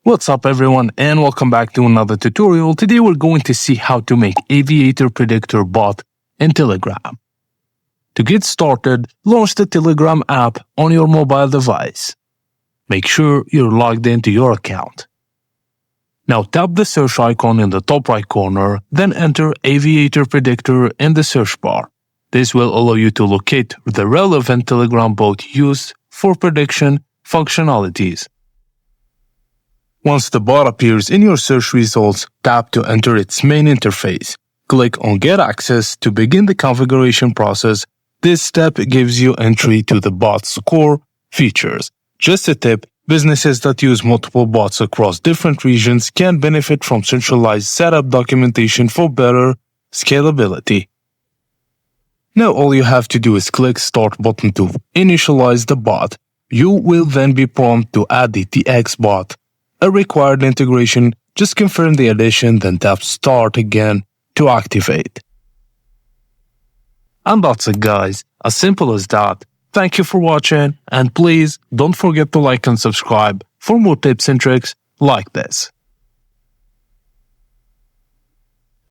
What's up everyone and welcome back to another tutorial. Today we're going to see how to make Aviator Predictor bot in Telegram. To get started, launch the Telegram app on your mobile device. Make sure you're logged into your account. Now tap the search icon in the top right corner, then enter Aviator Predictor in the search bar. This will allow you to locate the relevant Telegram bot used for prediction functionalities. Once the bot appears in your search results, tap to enter its main interface. Click on Get Access to begin the configuration process. This step gives you entry to the bot's core features. Just a tip, businesses that use multiple bots across different regions can benefit from centralized setup documentation for better scalability. Now all you have to do is click Start button to initialize the bot. You will then be prompted to add the TX bot. A required integration, just confirm the addition, then tap Start again to activate. And that's it guys, as simple as that. Thank you for watching and please don't forget to like and subscribe for more tips and tricks like this.